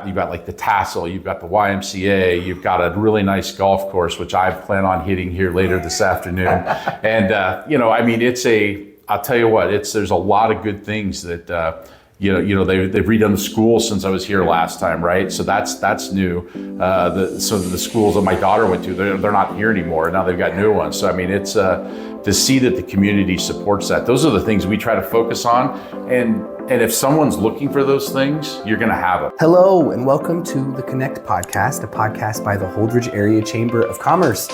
You've got like the Tassel, you've got the YMCA, you've got a really nice golf course, which I plan on hitting here later this afternoon. And, I'll tell you what, there's a lot of good things that, they've redone the schools since I was here last time, right? So that's new. So the schools that my daughter went to, they're not here anymore. Now they've got new ones. So, I mean, it's to see that the community supports that. Those are the things we try to focus on. And if someone's looking for those things, you're going to have it. Hello, and welcome to the Connect podcast, a podcast by the Holdrege Area Chamber of Commerce.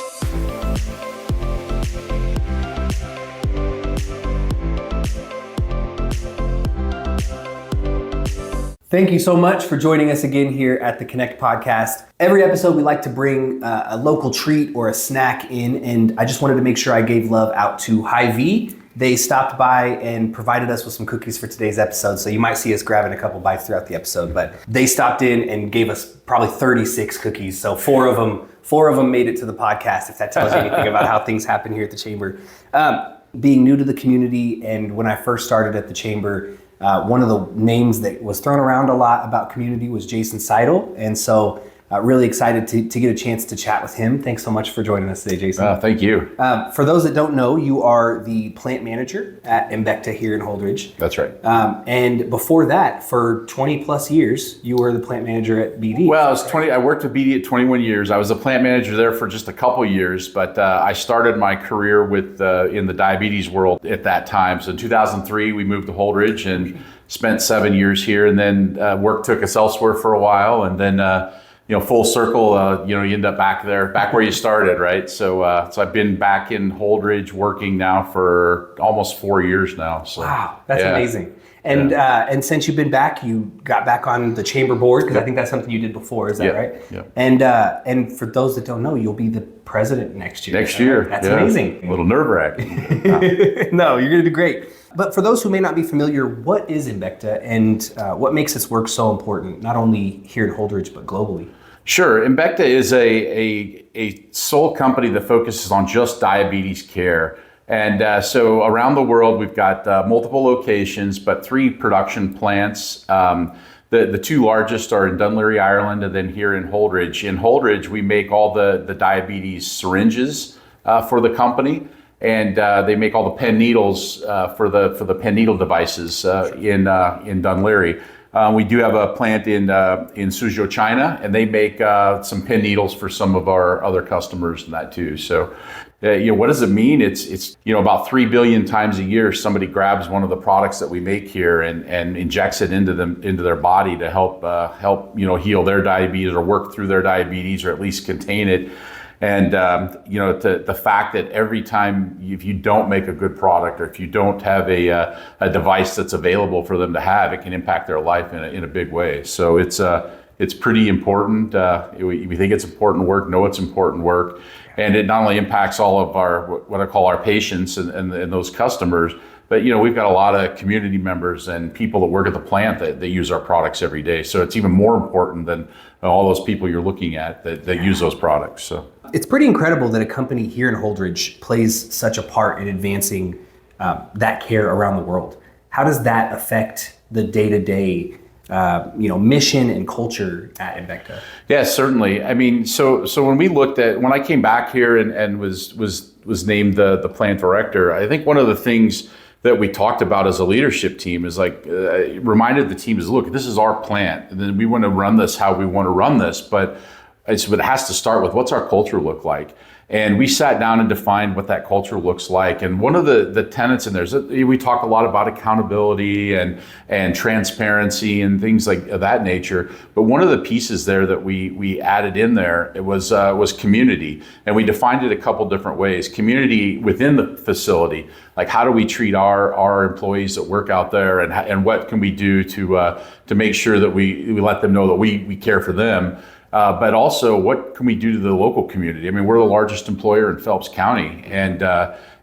Thank you so much for joining us again here at the Connect podcast. Every episode, we like to bring a local treat or a snack in, and I just wanted to make sure I gave love out to Hy-Vee. They stopped by and provided us with some cookies for today's episode, so you might see us grabbing a couple bites throughout the episode, but they stopped in and gave us probably 36 cookies, so four of them made it to the podcast, if that tells you anything about how things happen here at the Chamber. Being new to the community, and when I first started at the Chamber, one of the names that was thrown around a lot about community was Jason Sidel, and so really excited to get a chance to chat with him. Thanks so much for joining us today, Jason. Thank you. For those that don't know, you are the plant manager at embecta here in Holdrege. That's right. And before that, for 20 plus years, you were the plant manager at BD. Well, I worked with BD at 21 years. I was a plant manager there for just a couple years, but I started my career in the diabetes world at that time. So in 2003, we moved to Holdrege and spent 7 years here, and then work took us elsewhere for a while, and then full circle, you end up back where you started, right? So I've been back in Holdrege working now for almost 4 years now. So, wow, that's amazing. And since you've been back, you got back on the chamber board, because I think that's something you did before, is that right? Yeah. And for those that don't know, you'll be the president next year. Next year. That's amazing. A little nerve-wracking. No, you're gonna do great. But for those who may not be familiar, what is embecta, and what makes its work so important, not only here in Holdrege, but globally? Sure. Embecta is a sole company that focuses on just diabetes care. And so around the world, we've got multiple locations, but 3 production plants. The 2 largest are in Dunleary, Ireland, and then here in Holdrege. In Holdrege, we make all the diabetes syringes for the company. And they make all the pen needles for the pen needle devices in Dunleary. We do have a plant in Suzhou, China, and they make some pen needles for some of our other customers and that too. So, what does it mean? It's about 3 billion times a year somebody grabs one of the products that we make here and injects it into their body to help heal their diabetes or work through their diabetes or at least contain it. And the fact that every time, if you don't make a good product or if you don't have a device that's available for them to have, it can impact their life in a big way. So it's pretty important. We think it's important work, know it's important work, and it not only impacts all of our what I call our patients and those customers, but we've got a lot of community members and people that work at the plant that use our products every day. So it's even more important than all those people you're looking at that use those products. So it's pretty incredible that a company here in Holdrege plays such a part in advancing that care around the world. How does that affect the day-to-day mission and culture at embecta? Yeah, certainly. I mean, so when I came back here and was named the plant director, I think one of the things that we talked about as a leadership team is reminded the team is, look, this is our plant, and then we want to run this how we want to run this, but it has to start with what's our culture look like. And we sat down and defined what that culture looks like. And one of the tenets in there is that we talk a lot about accountability and transparency and things like of that nature. But one of the pieces there that we added in there, it was community. And we defined it a couple different ways. Community within the facility, like how do we treat our employees that work out there, and what can we do to make sure that we let them know that we care for them. But also, what can we do to the local community? I mean, we're the largest employer in Phelps County, and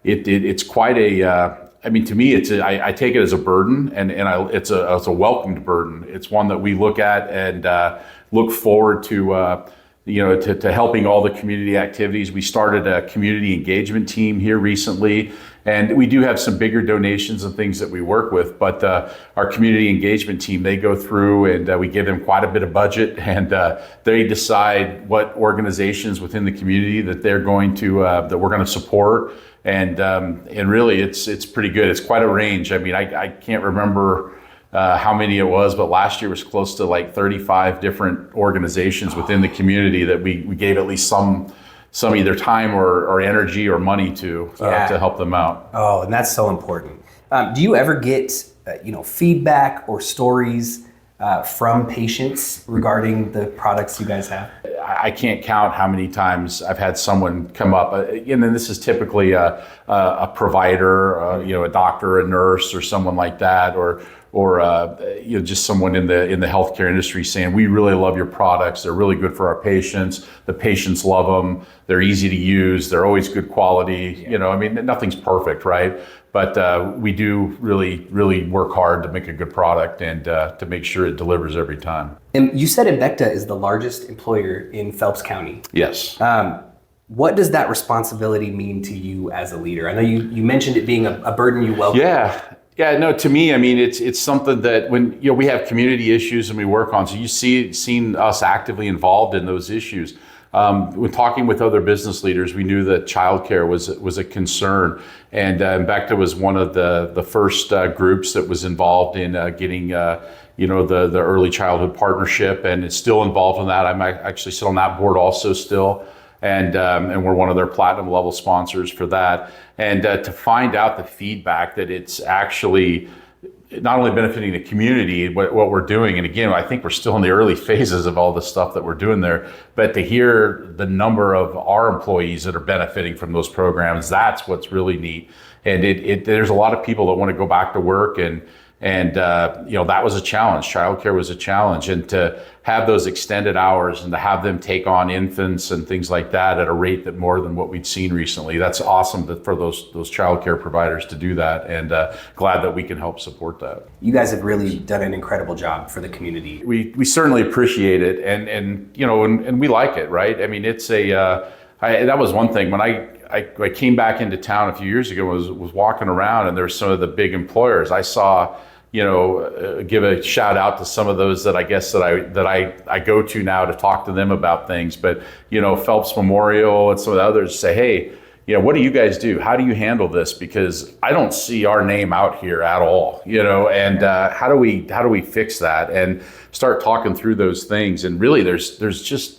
it's quite a. I mean, to me, I take it as a burden, and it's a welcomed burden. It's one that we look at and look forward to to helping all the community activities. We started a community engagement team here recently, and we do have some bigger donations and things that we work with, but our community engagement team, they go through and we give them quite a bit of budget, and they decide what organizations within the community that they're going to, that we're going to support. And really it's pretty good. It's quite a range. I mean, I can't remember how many it was, but last year was close to like 35 different organizations within the community that we gave at least some either time or energy or money to help them out. Oh, and that's so important. Do you ever get feedback or stories from patients regarding the products you guys have? I can't count how many times I've had someone come up, and then this is typically a provider, a doctor, a nurse, or someone like that, or just someone in the healthcare industry saying, we really love your products. They're really good for our patients. The patients love them. They're easy to use. They're always good quality. I mean, nothing's perfect, right? But we do really, really work hard to make a good product and to make sure it delivers every time. And you said embecta is the largest employer in Phelps County. Yes. What does that responsibility mean to you as a leader? I know you mentioned it being a burden you welcome. Yeah, no, to me, I mean, it's something that when, we have community issues and we work on, so seen us actively involved in those issues. When talking with other business leaders, we knew that childcare was a concern, and embecta was one of the first groups that was involved in getting the early childhood partnership, and it's still involved in that. I'm actually sit on that board also still, and we're one of their platinum level sponsors for that. And to find out the feedback that it's actually not only benefiting the community, what we're doing, and again, I think we're still in the early phases of all the stuff that we're doing there, but to hear the number of our employees that are benefiting from those programs, that's what's really neat. And there's a lot of people that want to go back to work, and that was a challenge. Childcare was a challenge, and to have those extended hours and to have them take on infants and things like that at a rate that more than what we'd seen recently, that's awesome for those childcare providers to do that, and glad that we can help support that. You guys have really done an incredible job for the community. We certainly appreciate it, and we like it, right? I mean, it's that was one thing when I came back into town a few years ago, was walking around, and there's some of the big employers I saw. Give a shout out to some of those that I guess that I go to now to talk to them about things. But Phelps Memorial and some of the others say, hey, what do you guys do? How do you handle this? Because I don't see our name out here at all. And how do we fix that and start talking through those things? And really, there's just,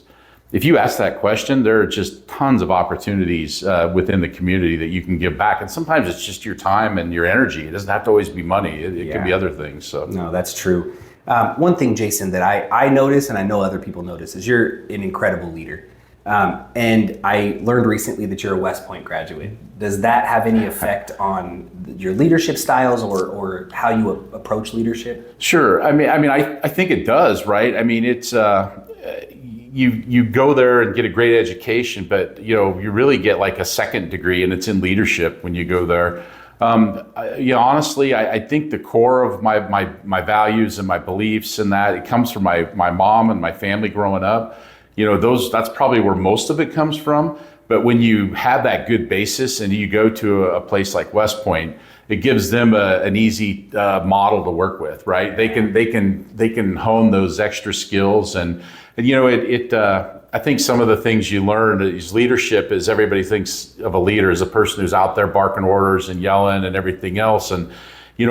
if you ask that question, there are just tons of opportunities within the community that you can give back. And sometimes it's just your time and your energy. It doesn't have to always be money. It can be other things. So no, that's true. One thing, Jason, that I notice, and I know other people notice, is you're an incredible leader. And I learned recently that you're a West Point graduate. Does that have any effect on your leadership styles or how you approach leadership? Sure. I think it does, right? I mean, it's you go there and get a great education, but you really get like a second degree, and it's in leadership when you go there. Honestly, I think the core of my values and my beliefs and that it comes from my mom and my family growing up. That's probably where most of it comes from. But when you have that good basis and you go to a place like West Point, it gives them an easy model to work with, right? They can hone those extra skills, and I think some of the things you learn is leadership is everybody thinks of a leader as a person who's out there barking orders and yelling and everything else. And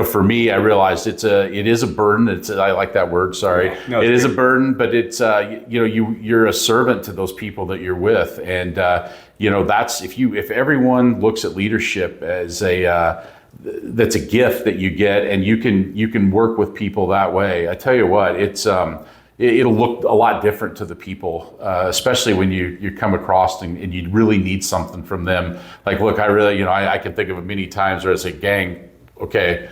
for me, I realized it is a burden. I like that word. Sorry, no, it is a burden, but it's you're a servant to those people that you're with, and that's if everyone looks at leadership as that's a gift that you get, and you can work with people that way. I tell you what, it'll look a lot different to the people, especially when you come across and you really need something from them. Like, look, I really, I can think of it many times where I say, gang, okay,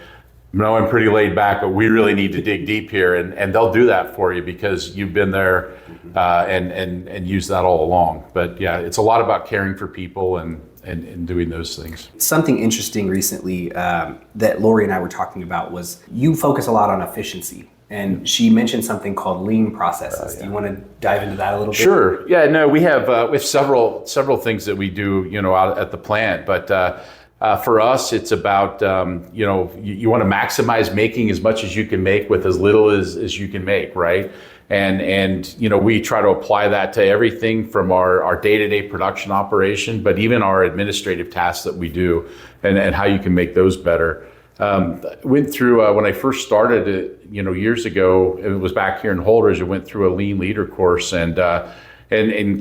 no, I'm pretty laid back, but we really need to dig deep here. And they'll do that for you because you've been there and used that all along. But yeah, it's a lot about caring for people and doing those things. Something interesting recently that Lori and I were talking about was you focus a lot on efficiency. and she mentioned something called lean processes. Do you want to dive into that a little bit? Sure. Yeah. No, we have several things that we do, out at the plant, but for us, it's about you want to maximize making as much as you can make with as little as you can make, right? And we try to apply that to everything from our day-to-day production operation, but even our administrative tasks that we do, and how you can make those better. Went through when I first started, years ago. It was back here in Holdrege. I went through a lean leader course, and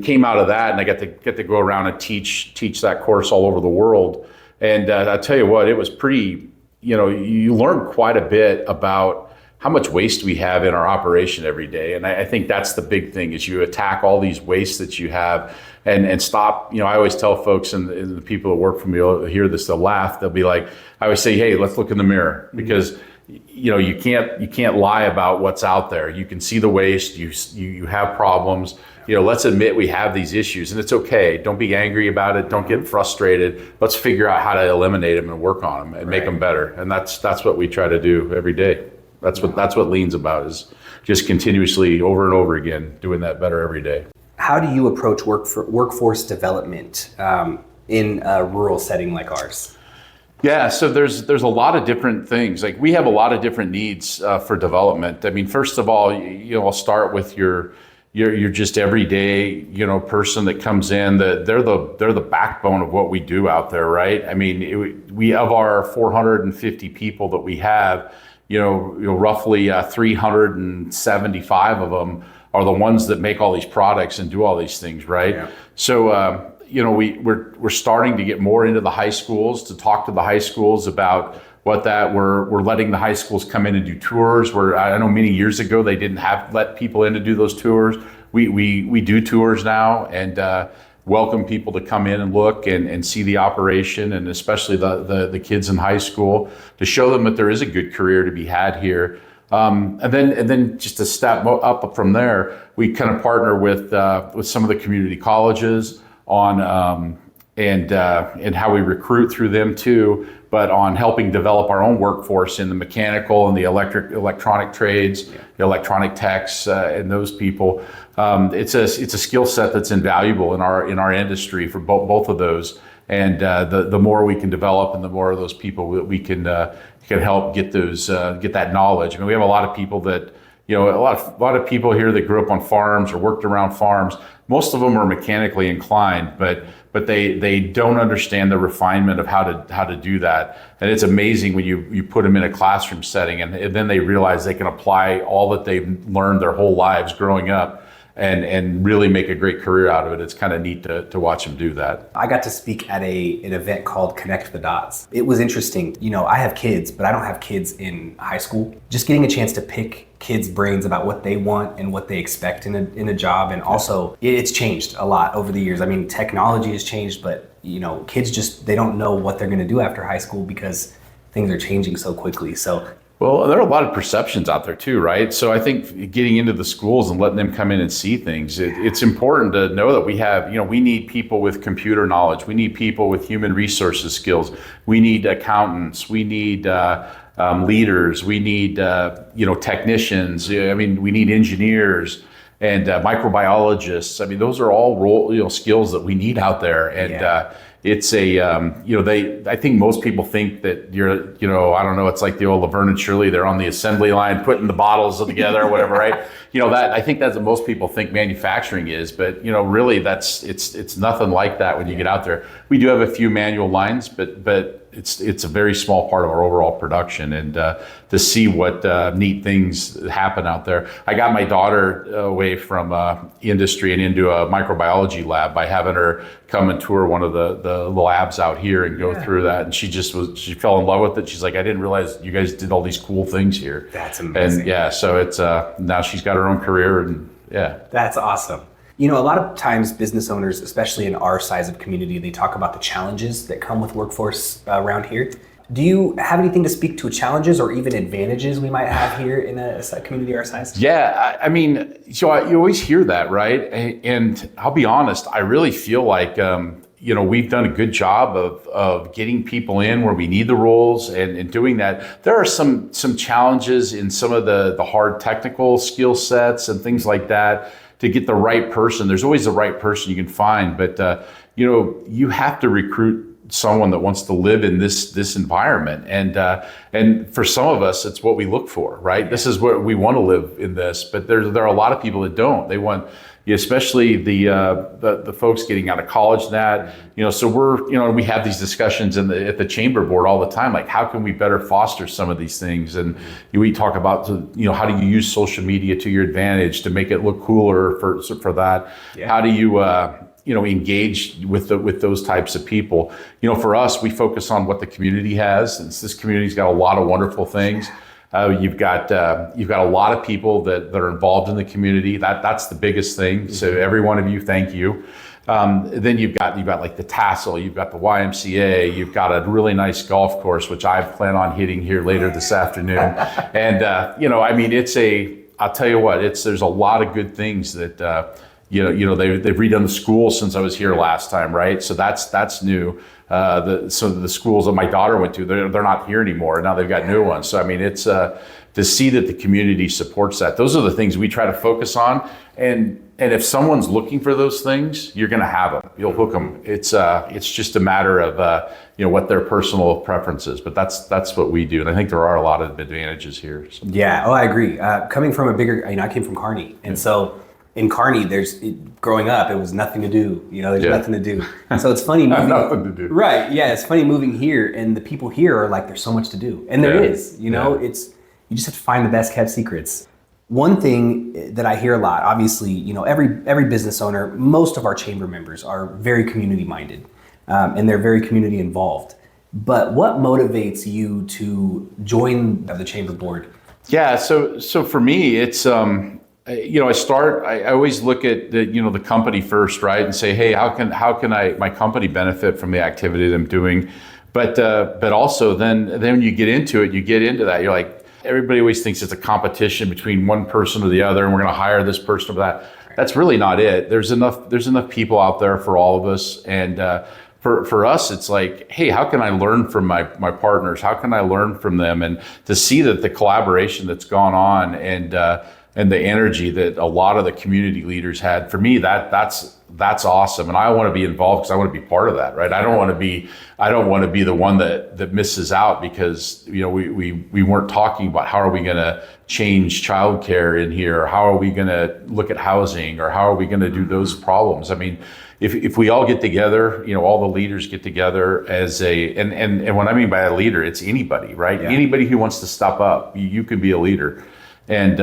came out of that, and I got to go around and teach that course all over the world. And I'll tell you what, it was pretty. You learn quite a bit about how much waste we have in our operation every day. And I think that's the big thing, is you attack all these wastes that you have and stop. I always tell folks, and the people that work for me will hear this, they'll laugh. They'll be like, I always say, hey, let's look in the mirror, because you can't lie about what's out there. You can see the waste, you have problems. Let's admit we have these issues, and it's okay. Don't be angry about it. Don't get frustrated. Let's figure out how to eliminate them and work on them and make them better. And that's what we try to do every day. That's what lean's about, is just continuously over and over again doing that better every day. How do you approach workforce development in a rural setting like ours? Yeah, so there's a lot of different things. Like, we have a lot of different needs for development. I mean, first of all, I'll start with your just everyday person that comes in. They're the backbone of what we do out there, right? I mean, we of our 450 people that we have, roughly 375 of them are the ones that make all these products and do all these things, right? Yeah. So we're starting to get more into the high schools, to talk to the high schools about what that we're letting the high schools come in and do tours. Where I know many years ago they didn't let people in to do those tours. We do tours now, and welcome people to come in and look and see the operation, and especially the kids in high school, to show them that there is a good career to be had here. And then just a step up from there, we kind of partner with some of the community colleges on and how we recruit through them too, but on helping develop our own workforce in the mechanical and the electronic trades, the electronic techs, and those people. It's a skill set that's invaluable in our industry for both of those. And the more we can develop, and the more of those people we can help get that knowledge. I mean, we have a lot of people that, a lot of people here that grew up on farms or worked around farms. Most of them are mechanically inclined, but they don't understand the refinement of how to do that. And it's amazing when you put them in a classroom setting, and then they realize they can apply all that they've learned their whole lives growing up and really make a great career out of it. It's kind of neat to watch them do that. I got to speak at an event called Connect the Dots. It was interesting. I have kids, but I don't have kids in high school. Just getting a chance to pick kids' brains about what they want and what they expect in a job. And also, it's changed a lot over the years. I mean, technology has changed, but kids they don't know what they're going to do after high school, because things are changing so quickly. So, well, there are a lot of perceptions out there too, right? So I think getting into the schools and letting them come in and see things, it's important to know that we need people with computer knowledge. We need people with human resources skills. We need accountants. We need leaders. We need technicians. I mean, we need engineers and microbiologists. I mean, those are all skills that we need out there. And it's I think most people think that I don't know, it's like the old Laverne and Shirley, they're on the assembly line putting the bottles together or whatever, right? That I think that's what most people think manufacturing is, but really it's nothing like that when you get out there. We do have a few manual lines, but it's a very small part of our overall production, and to see what neat things happen out there. I got my daughter away from industry and into a microbiology lab by having her come and tour one of the labs out here and go through that, and she fell in love with it. She's like, I didn't realize you guys did all these cool things here. That's amazing. And so it's now she's got her own career, and that's awesome. A lot of times business owners, especially in our size of community, they talk about the challenges that come with workforce around here. Do you have anything to speak to challenges or even advantages we might have here in a community our size? Yeah, I mean, so you always hear that, right? And I'll be honest, I really feel like we've done a good job of getting people in where we need the roles and doing that. There are some challenges in some of the hard technical skill sets and things like that to get the right person. There's always the right person you can find, but you have to recruit someone that wants to live in this environment, and for some of us, it's what we look for, right? This is what we want to live in this, but there are a lot of people that don't. They want, especially the folks getting out of college, so we have these discussions at the chamber board all the time, like how can we better foster some of these things, and we talk about how do you use social media to your advantage to make it look cooler for that. How do you engage with those types of people. For us, we focus on what the community has, and this community's got a lot of wonderful things. You've got a lot of people that are involved in the community. That's the biggest thing. So every one of you, thank you. Then you've got like the tassel, you've got the YMCA, you've got a really nice golf course, which I plan on hitting here later this afternoon. And I'll tell you what, there's a lot of good things that they've redone the school since I was here last time, right? So that's new. The schools that my daughter went to, they're not here anymore. Now they've got new ones. So it's to see that the community supports that. Those are the things we try to focus on. And if someone's looking for those things, you're going to have them. You'll hook them. It's just a matter of what their personal preference is. But that's what we do, and I think there are a lot of advantages here. So. Yeah. Oh, I agree. Coming from I came from Kearney, and so. In Kearney, growing up, it was nothing to do. There's nothing to do. So it's funny moving. Nothing to do. Right. Yeah. It's funny moving here, and the people here are like, there's so much to do, and there is. You just have to find the best kept secrets. One thing that I hear a lot, obviously, every business owner, most of our chamber members are very community minded, and they're very community involved. But what motivates you to join the chamber board? Yeah. So for me, it's. I always look at the company first, right, and say, hey, how can my company benefit from the activity that I'm doing, but also then when you get into that, you're like, everybody always thinks it's a competition between one person or the other, and we're going to hire this person or that. That's really not it. There's enough people out there for all of us, and for us, it's like, hey, how can I learn from my partners? How can I learn from them, and to see that the collaboration that's gone on and the energy that a lot of the community leaders had, for me, that's awesome. And I want to be involved because I want to be part of that, right? I don't want to be the one that misses out because, we weren't talking about how are we going to change childcare in here, or how are we going to look at housing, or how are we going to do those problems? I mean, if we all get together, all the leaders get together and what I mean by a leader, it's anybody, right? Yeah. Anybody who wants to step up, you can be a leader. And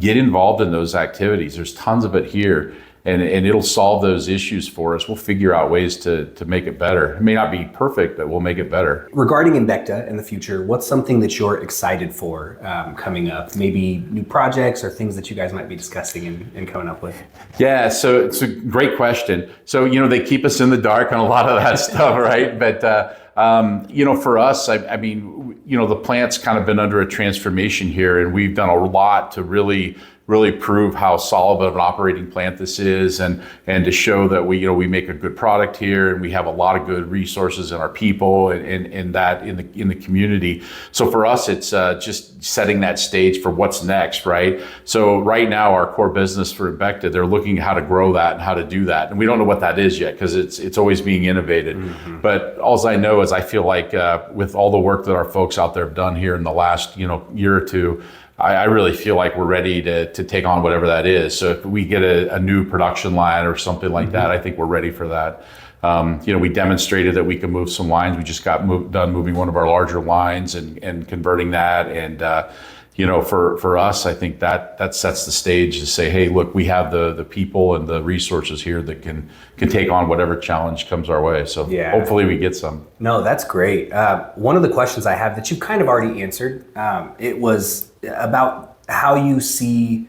get involved in those activities. There's tons of it here, and it'll solve those issues for us. We'll figure out ways to make it better. It may not be perfect, but we'll make it better. Regarding embecta in the future, what's something that you're excited for coming up? Maybe new projects or things that you guys might be discussing and coming up with? Yeah, so it's a great question. So, they keep us in the dark on a lot of that stuff, right? But, for us, the plant's kind of been under a transformation here, and we've done a lot to really prove how solid of an operating plant this is, and to show that we make a good product here, and we have a lot of good resources in our people and in the community. So for us, it's just setting that stage for what's next, right? So right now, our core business for embecta, they're looking at how to grow that and how to do that, and we don't know what that is yet because it's always being innovated. Mm-hmm. But all I know is I feel like with all the work that our folks out there have done here in the last year or two, I really feel like we're ready to take on whatever that is. So if we get a new production line or something like that, I think we're ready for that. We demonstrated that we can move some lines. We just got done moving one of our larger lines and converting that. And, for us, I think that sets the stage to say, hey, look, we have the people and the resources here that can take on whatever challenge comes our way. So hopefully we get some. No, that's great. One of the questions I have that you've kind of already answered, it was about how you see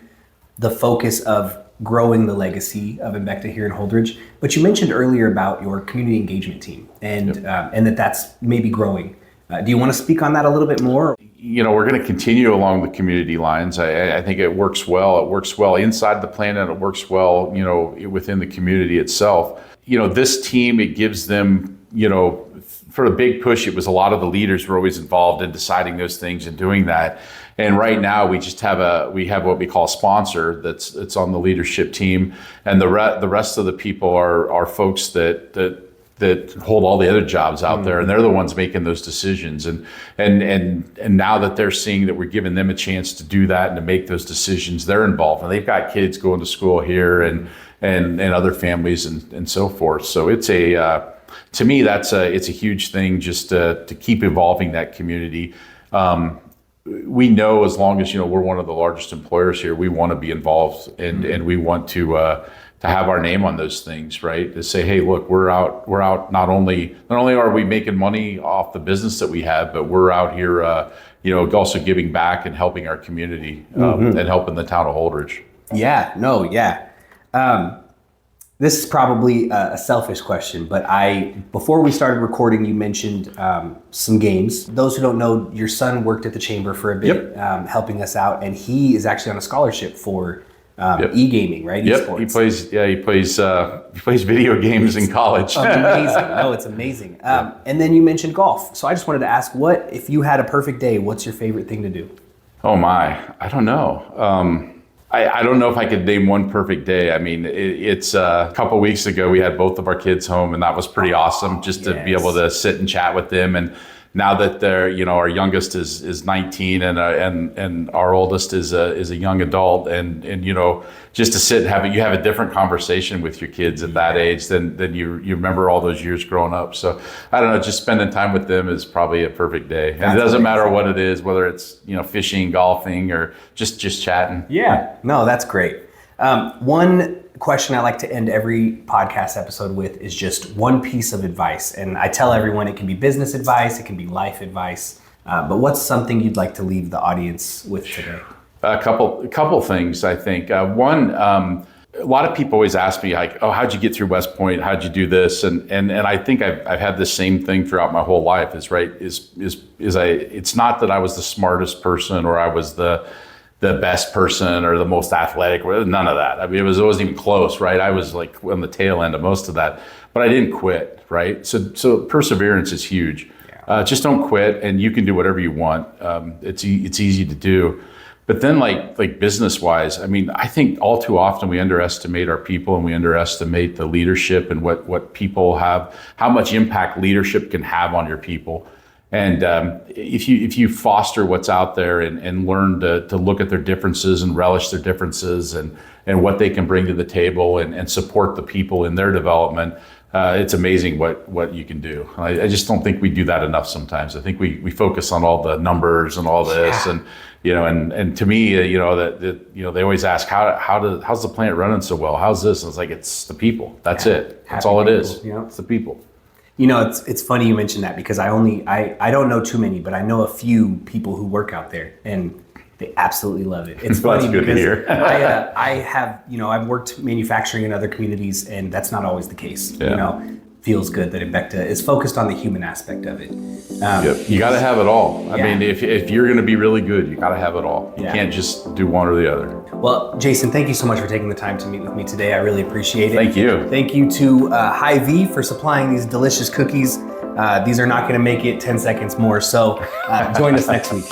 the focus of growing the legacy of embecta here in Holdrege. But you mentioned earlier about your community engagement team and that's maybe growing. Do you want to speak on that a little bit more? We're going to continue along the community lines. I think it works well. It works well inside the plant, and it works well, within the community itself. This team, it gives them, for a big push, it was a lot of the leaders were always involved in deciding those things and doing that. And right now we just have what we call a sponsor that's on the leadership team, and the rest of the people are folks that hold all the other jobs out there, and they're the ones making those decisions. And now that they're seeing that we're giving them a chance to do that and to make those decisions, they're involved, and they've got kids going to school here and other families and so forth. So it's to me, it's a huge thing just to keep evolving that community. We know as long as we're one of the largest employers here, we want to be involved, and we want to have our name on those things, right? To say, hey, look, we're out. Not only are we making money off the business that we have, but we're out here, also giving back and helping our community and helping the town of Holdrege. This is probably a selfish question, but before we started recording, you mentioned some games. Those who don't know, your son worked at the chamber for a bit, helping us out, and he is actually on a scholarship for e-gaming, right? Yep, he plays video games in college. Amazing. No, it's amazing. And then you mentioned golf. So I just wanted to ask, if you had a perfect day, what's your favorite thing to do? Oh my, I don't know. I don't know if I could name one perfect day. I mean, it's a couple weeks ago, we had both of our kids home, and that was pretty awesome just to be able to sit and chat with them. And now that they're, our youngest is 19 and our oldest is a young adult, and just to sit and you have a different conversation with your kids at that age than you remember all those years growing up. So I don't know, just spending time with them is probably a perfect day. And it doesn't matter what it is, whether it's fishing, golfing, or just chatting. Yeah, no, that's great. One question I like to end every podcast episode with is just one piece of advice. And I tell everyone it can be business advice, it can be life advice, but what's something you'd like to leave the audience with today? A couple things, I think. One, a lot of people always ask me, like, oh, how'd you get through West Point? How'd you do this? And I think I've had the same thing throughout my whole life. It's not that I was the smartest person or I was the best person or the most athletic, none of that. I mean, it wasn't even close, right? I was like on the tail end of most of that, but I didn't quit, right? So perseverance is huge. Just don't quit, and you can do whatever you want. It's easy to do. But then like business wise, I mean, I think all too often we underestimate our people, and we underestimate the leadership and what people have, how much impact leadership can have on your people. And if you foster what's out there and learn to look at their differences and relish their differences and what they can bring to the table and support the people in their development, it's amazing what you can do. I just don't think we do that enough sometimes. I think we focus on all the numbers and all this, and to me, they always ask how's the plant running so well? How's this? And it's like, it's the people. That's it. That's all it is. It's the people. It's funny you mentioned that, because I don't know too many, but I know a few people who work out there, and they absolutely love it. It's funny because I've worked manufacturing in other communities, and that's not always the case. Feels good that embecta is focused on the human aspect of it. You got to have it all. I mean, if you're going to be really good, you got to have it all. You can't just do one or the other. Well, Jason, thank you so much for taking the time to meet with me today. I really appreciate it. Thank you. Thank you to Hy-Vee for supplying these delicious cookies. These are not going to make it 10 seconds more, so join us next week.